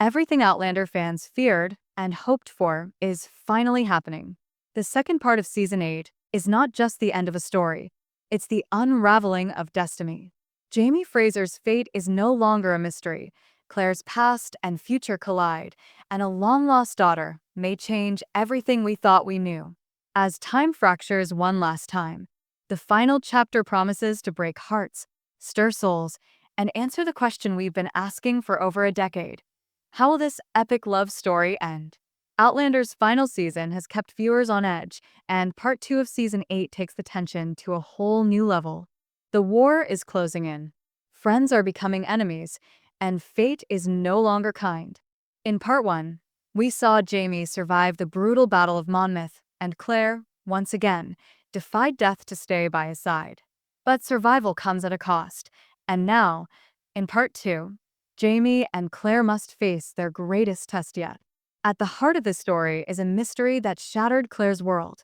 Everything Outlander fans feared and hoped for is finally happening. The second part of Season 8 is not just the end of a story, it's the unraveling of destiny. Jamie Fraser's fate is no longer a mystery. Claire's past and future collide, and a long-lost daughter may change everything we thought we knew. As time fractures one last time, the final chapter promises to break hearts, stir souls, and answer the question we've been asking for over a decade. How will this epic love story end? Outlander's final season has kept viewers on edge, and part 2 of Season 8 takes the tension to a whole new level. The war is closing in. Friends are becoming enemies, and fate is no longer kind. In part 1, we saw Jamie survive the brutal Battle of Monmouth, and Claire, once again, defied death to stay by his side. But survival comes at a cost, and now, in part 2, Jamie and Claire must face their greatest test yet. At the heart of this story is a mystery that shattered Claire's world.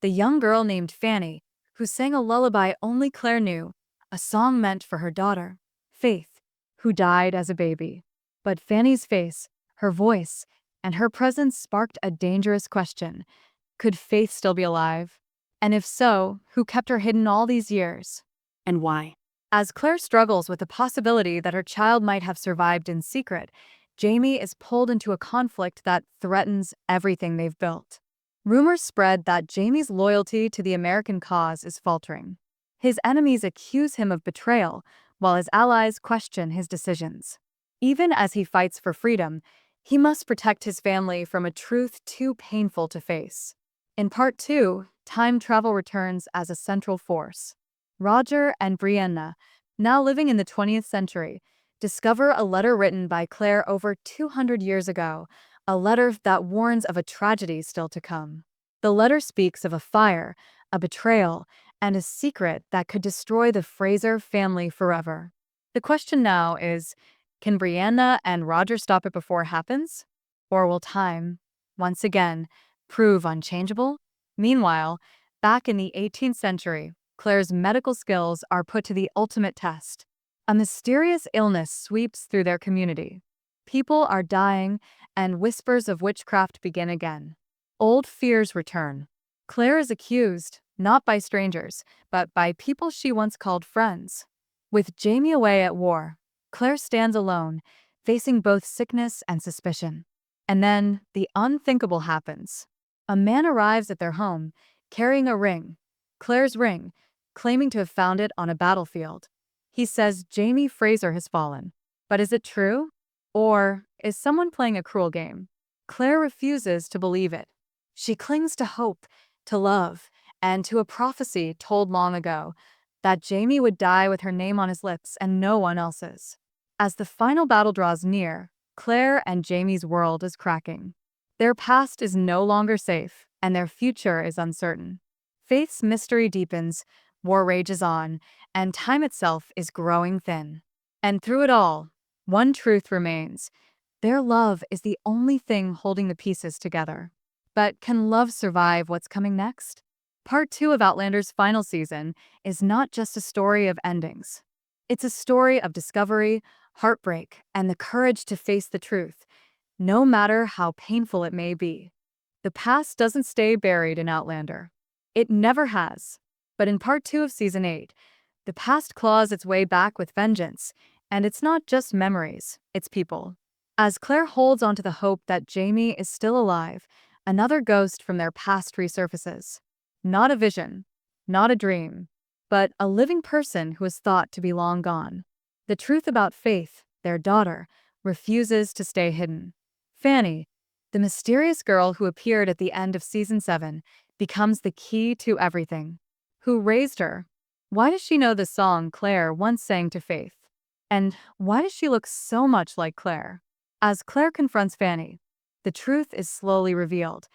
The young girl named Fanny, who sang a lullaby only Claire knew, a song meant for her daughter, Faith, who died as a baby. But Fanny's face, her voice, and her presence sparked a dangerous question. Could Faith still be alive? And if so, who kept her hidden all these years? And why? As Claire struggles with the possibility that her child might have survived in secret, Jamie is pulled into a conflict that threatens everything they've built. Rumors spread that Jamie's loyalty to the American cause is faltering. His enemies accuse him of betrayal, while his allies question his decisions. Even as he fights for freedom, he must protect his family from a truth too painful to face. In part 2, time travel returns as a central force. Roger and Brianna, now living in the 20th century, discover a letter written by Claire over 200 years ago, a letter that warns of a tragedy still to come. The letter speaks of a fire, a betrayal, and a secret that could destroy the Fraser family forever. The question now is, can Brianna and Roger stop it before it happens? Or will time, once again, prove unchangeable? Meanwhile, back in the 18th century, Claire's medical skills are put to the ultimate test. A mysterious illness sweeps through their community. People are dying, and whispers of witchcraft begin again. Old fears return. Claire is accused, not by strangers, but by people she once called friends. With Jamie away at war, Claire stands alone, facing both sickness and suspicion. And then, the unthinkable happens. A man arrives at their home, carrying a ring, Claire's ring, claiming to have found it on a battlefield. He says Jamie Fraser has fallen. But is it true? Or is someone playing a cruel game? Claire refuses to believe it. She clings to hope, to love, and to a prophecy told long ago, that Jamie would die with her name on his lips and no one else's. As the final battle draws near, Claire and Jamie's world is cracking. Their past is no longer safe, and their future is uncertain. Faith's mystery deepens, war rages on, and time itself is growing thin. And through it all, one truth remains. Their love is the only thing holding the pieces together. But can love survive what's coming next? Part 2 of Outlander's final season is not just a story of endings. It's a story of discovery, heartbreak, and the courage to face the truth, no matter how painful it may be. The past doesn't stay buried in Outlander. It never has. But in part 2 of Season 8, the past claws its way back with vengeance, and it's not just memories, it's people. As Claire holds onto the hope that Jamie is still alive, another ghost from their past resurfaces. Not a vision, not a dream, but a living person who is thought to be long gone. The truth about Faith, their daughter, refuses to stay hidden. Fanny, the mysterious girl who appeared at the end of Season 7, becomes the key to everything. Who raised her? Why does she know the song Claire once sang to Faith? And why does she look so much like Claire? As Claire confronts Fanny, the truth is slowly revealed.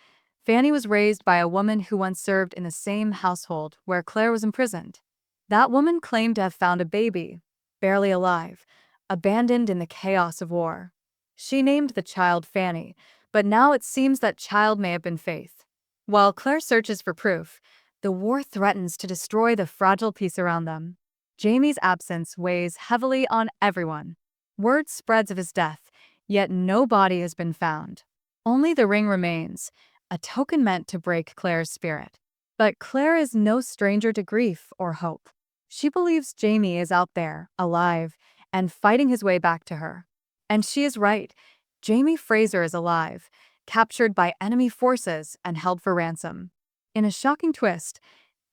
Fanny was raised by a woman who once served in the same household where Claire was imprisoned. That woman claimed to have found a baby, barely alive, abandoned in the chaos of war. She named the child Fanny, but now it seems that child may have been Faith. While Claire searches for proof, the war threatens to destroy the fragile peace around them. Jamie's absence weighs heavily on everyone. Word spreads of his death, Yet no body has been found. Only the ring remains, a token meant to break Claire's spirit. But Claire is no stranger to grief or hope. She believes Jamie is out there, alive, and fighting his way back to her. And she is right. Jamie Fraser is alive, captured by enemy forces and held for ransom. In a shocking twist,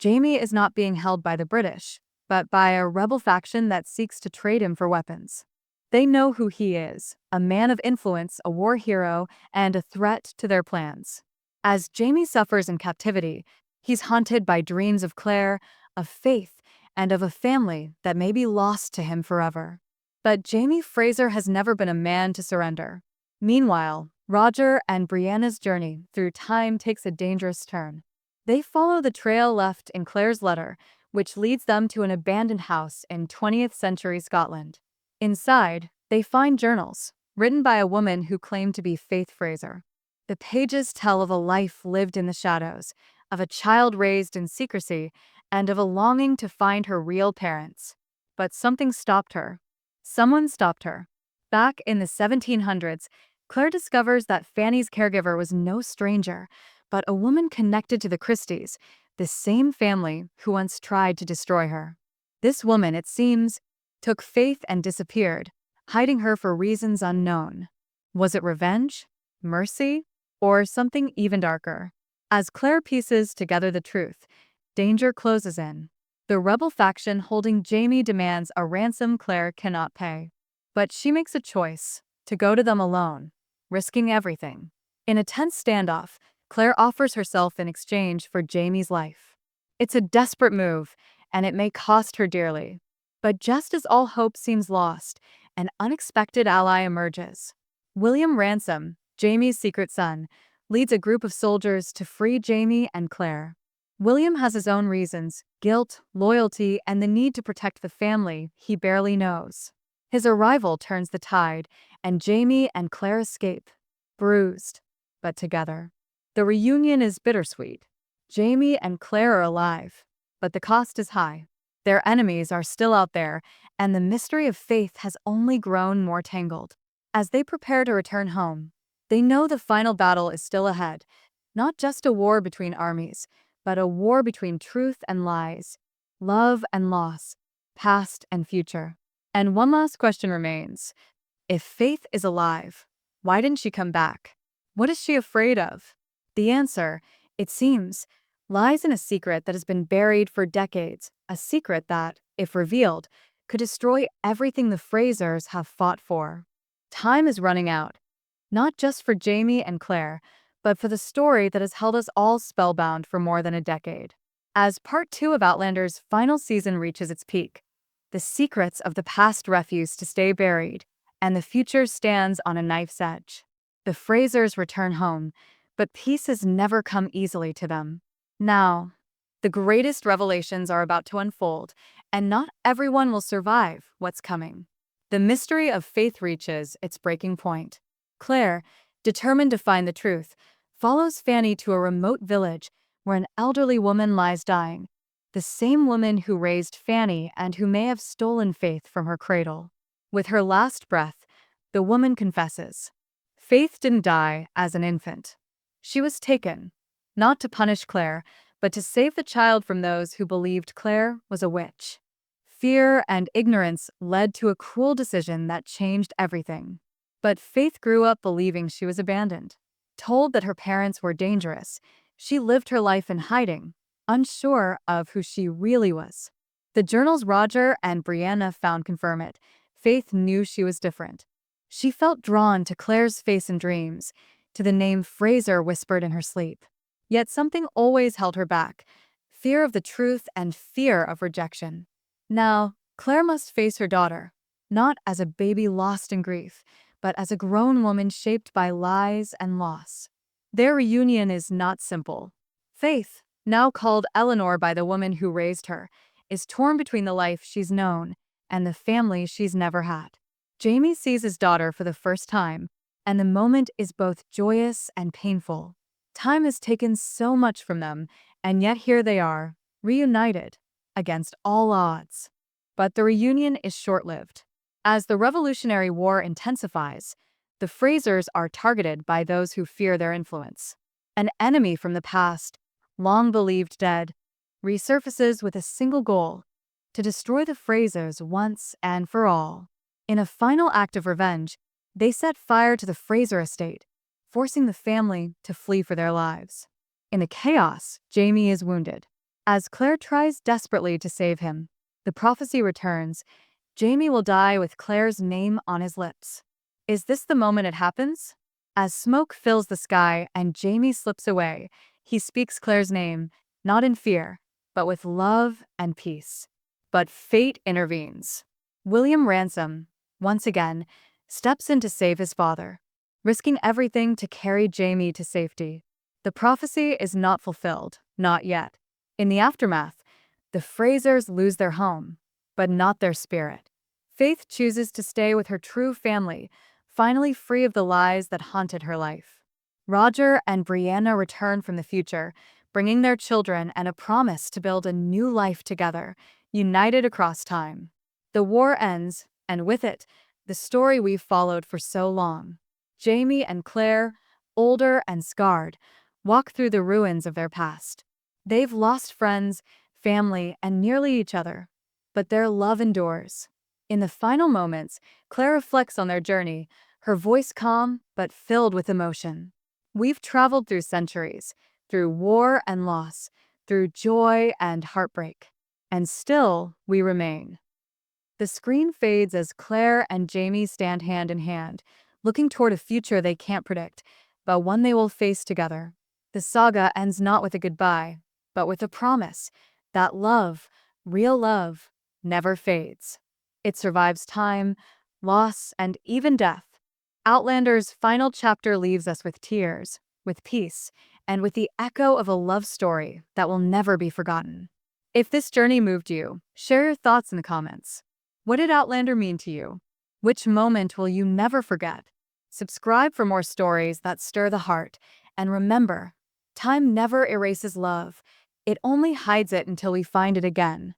Jamie is not being held by the British, but by a rebel faction that seeks to trade him for weapons. They know who he is, a man of influence, a war hero, and a threat to their plans. As Jamie suffers in captivity, he's haunted by dreams of Claire, of faith, and of a family that may be lost to him forever. But Jamie Fraser has never been a man to surrender. Meanwhile, Roger and Brianna's journey through time takes a dangerous turn. They follow the trail left in Claire's letter, which leads them to an abandoned house in 20th century Scotland. Inside, they find journals, written by a woman who claimed to be Faith Fraser. The pages tell of a life lived in the shadows, of a child raised in secrecy, and of a longing to find her real parents. But something stopped her. Someone stopped her. Back in the 1700s, Claire discovers that Fanny's caregiver was no stranger, but a woman connected to the Christies, the same family who once tried to destroy her. This woman, it seems, took Faith and disappeared, hiding her for reasons unknown. Was it revenge, mercy, or something even darker? As Claire pieces together the truth, danger closes in. The rebel faction holding Jamie demands a ransom Claire cannot pay. But she makes a choice to go to them alone, risking everything. In a tense standoff, Claire offers herself in exchange for Jamie's life. It's a desperate move, and it may cost her dearly. But just as all hope seems lost, an unexpected ally emerges. William Ransom, Jamie's secret son, leads a group of soldiers to free Jamie and Claire. William has his own reasons: guilt, loyalty, and the need to protect the family he barely knows. His arrival turns the tide, and Jamie and Claire escape, bruised, but together. The reunion is bittersweet. Jamie and Claire are alive, but the cost is high. Their enemies are still out there, and the mystery of Faith has only grown more tangled. As they prepare to return home, they know the final battle is still ahead, not just a war between armies, but a war between truth and lies, love and loss, past and future. And one last question remains. If Faith is alive, why didn't she come back? What is she afraid of? The answer, it seems, lies in a secret that has been buried for decades, a secret that, if revealed, could destroy everything the Frasers have fought for. Time is running out, not just for Jamie and Claire, but for the story that has held us all spellbound for more than a decade. As Part 2 of Outlander's final season reaches its peak, the secrets of the past refuse to stay buried, and the future stands on a knife's edge. The Frasers return home, but peace has never come easily to them. Now, the greatest revelations are about to unfold, and not everyone will survive what's coming. The mystery of Faith reaches its breaking point. Claire, determined to find the truth, follows Fanny to a remote village where an elderly woman lies dying, the same woman who raised Fanny and who may have stolen Faith from her cradle. With her last breath, the woman confesses. Faith didn't die as an infant. She was taken, not to punish Claire, but to save the child from those who believed Claire was a witch. Fear and ignorance led to a cruel decision that changed everything. But Faith grew up believing she was abandoned. Told that her parents were dangerous, she lived her life in hiding, unsure of who she really was. The journals Roger and Brianna found confirm it. Faith knew she was different. She felt drawn to Claire's face in dreams, to the name Fraser whispered in her sleep. Yet something always held her back: fear of the truth and fear of rejection. Now, Claire must face her daughter, not as a baby lost in grief, but as a grown woman shaped by lies and loss. Their reunion is not simple. Faith, now called Eleanor by the woman who raised her, is torn between the life she's known and the family she's never had. Jamie sees his daughter for the first time, and the moment is both joyous and painful. Time has taken so much from them, and yet here they are, reunited, against all odds. But the reunion is short-lived. As the Revolutionary War intensifies, The Frasers are targeted by those who fear their influence. An enemy from the past, long believed dead, resurfaces with a single goal: to destroy the Frasers once and for all. In a final act of revenge, they set fire to the Fraser estate, forcing the family to flee for their lives. In the chaos, Jamie is wounded. As Claire tries desperately to save him, the prophecy returns: Jamie will die with Claire's name on his lips. Is this the moment it happens? As smoke fills the sky and Jamie slips away, he speaks Claire's name, not in fear, but with love and peace. But fate intervenes. William Ransom, once again, steps in to save his father, risking everything to carry Jamie to safety. The prophecy is not fulfilled, not yet. In the aftermath, the Frasers lose their home, but not their spirit. Faith chooses to stay with her true family, finally free of the lies that haunted her life. Roger and Brianna return from the future, bringing their children and a promise to build a new life together, united across time. The war ends, and with it, the story we've followed for so long. Jamie and Claire, older and scarred, walk through the ruins of their past. They've lost friends, family, and nearly each other, but their love endures. In the final moments, Claire reflects on their journey, her voice calm but filled with emotion. We've traveled through centuries, through war and loss, through joy and heartbreak, and still we remain. The screen fades as Claire and Jamie stand hand in hand, looking toward a future they can't predict, but one they will face together. The saga ends not with a goodbye, but with a promise that love, real love, never fades. It survives time, loss, and even death. Outlander's final chapter leaves us with tears, with peace, and with the echo of a love story that will never be forgotten. If this journey moved you, share your thoughts in the comments. What did Outlander mean to you? Which moment will you never forget? Subscribe for more stories that stir the heart, and remember, time never erases love. It only hides it until we find it again.